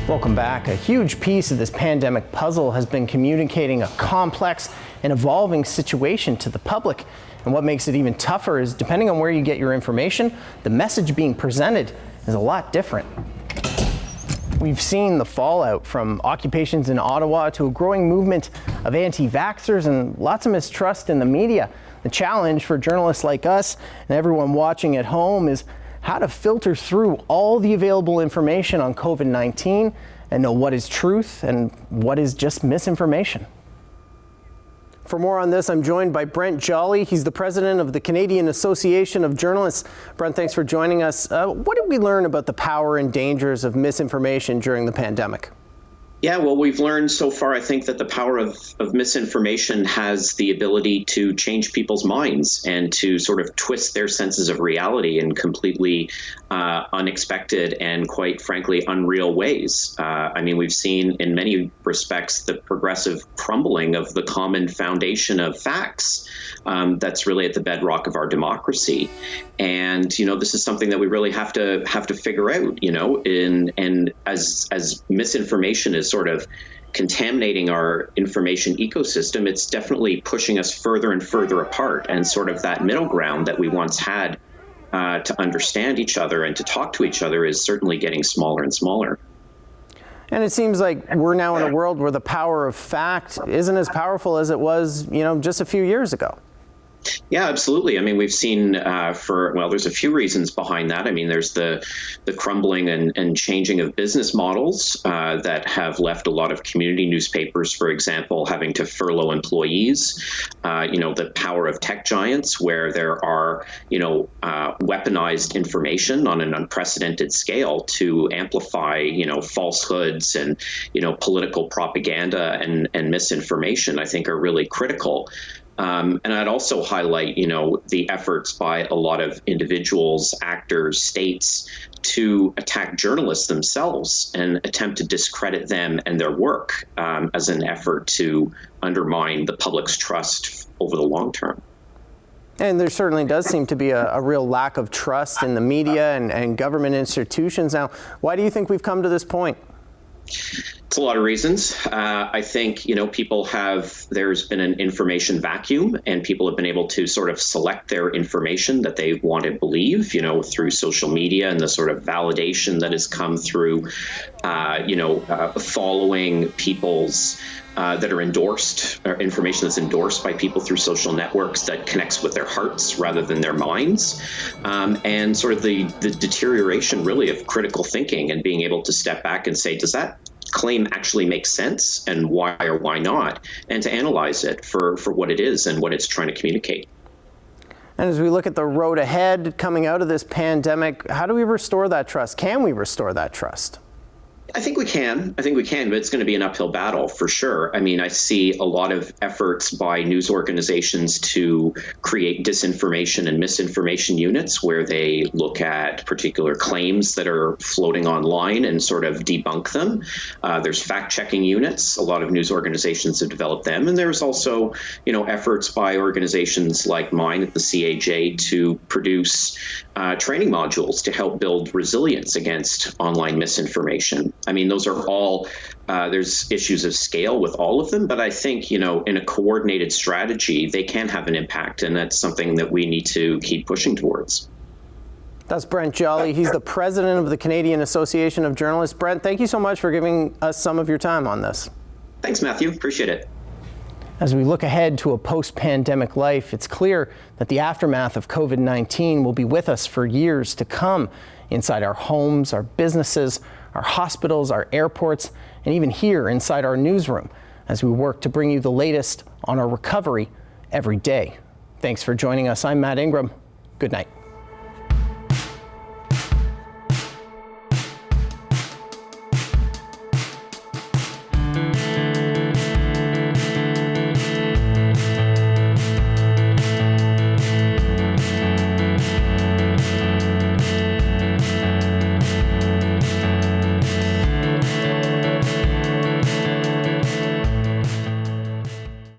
Welcome back. A huge piece of this pandemic puzzle has been communicating a complex and evolving situation to the public. And what makes it even tougher is, depending on where you get your information, the message being presented is a lot different. We've seen the fallout from occupations in Ottawa to a growing movement of anti-vaxxers and lots of mistrust in the media. The challenge for journalists like us and everyone watching at home is how to filter through all the available information on COVID-19 and know what is truth and what is just misinformation. For more on this, I'm joined by Brent Jolly. He's the president of the Canadian Association of Journalists. Brent, thanks for joining us. What did we learn about the power and dangers of misinformation during the pandemic? Yeah, well, we've learned so far, I think, that the power of misinformation has the ability to change people's minds and to sort of twist their senses of reality in completely unexpected and, quite frankly, unreal ways. I mean, we've seen in many respects the progressive crumbling of the common foundation of facts that's really at the bedrock of our democracy. And, you know, this is something that we really have to figure out, you know, and as misinformation is sort of contaminating our information ecosystem, it's definitely pushing us further and further apart. And sort of that middle ground that we once had to understand each other and to talk to each other is certainly getting smaller and smaller. And it seems like we're now in a world where the power of fact isn't as powerful as it was, you know, just a few years ago. Yeah, absolutely. I mean, we've seen there's a few reasons behind that. I mean, there's the crumbling and changing of business models that have left a lot of community newspapers, for example, having to furlough employees. The power of tech giants, where there are, weaponized information on an unprecedented scale to amplify, falsehoods and, political propaganda and misinformation, I think are really critical. And I'd also highlight, the efforts by a lot of individuals, actors, states to attack journalists themselves and attempt to discredit them and their work as an effort to undermine the public's trust over the long term. And there certainly does seem to be a real lack of trust in the media and government institutions now. Why do you think we've come to this point? It's a lot of reasons. I think, there's been an information vacuum and people have been able to sort of select their information that they want to believe, through social media and the sort of validation that has come through, following people's that are endorsed, or information that's endorsed by people through social networks that connects with their hearts rather than their minds, and sort of the deterioration really of critical thinking and being able to step back and say, does that claim actually make sense and why or why not, and to analyze it for what it is and what it's trying to communicate. And as we look at the road ahead coming out of this pandemic, how do we restore that trust? Can we restore that trust? I think we can, but it's going to be an uphill battle for sure. I mean, I see a lot of efforts by news organizations to create disinformation and misinformation units where they look at particular claims that are floating online and sort of debunk them. There's fact-checking units. A lot of news organizations have developed them. And there's also, efforts by organizations like mine at the CAJ to produce training modules to help build resilience against online misinformation. I mean, those are all, there's issues of scale with all of them, but I think, in a coordinated strategy, they can have an impact, and that's something that we need to keep pushing towards. That's Brent Jolly. He's the president of the Canadian Association of Journalists. Brent, thank you so much for giving us some of your time on this. Thanks, Matthew. Appreciate it. As we look ahead to a post-pandemic life, it's clear that the aftermath of COVID-19 will be with us for years to come, inside our homes, our businesses, our hospitals, our airports, and even here inside our newsroom, as we work to bring you the latest on our recovery every day. Thanks for joining us. I'm Matt Ingram. Good night.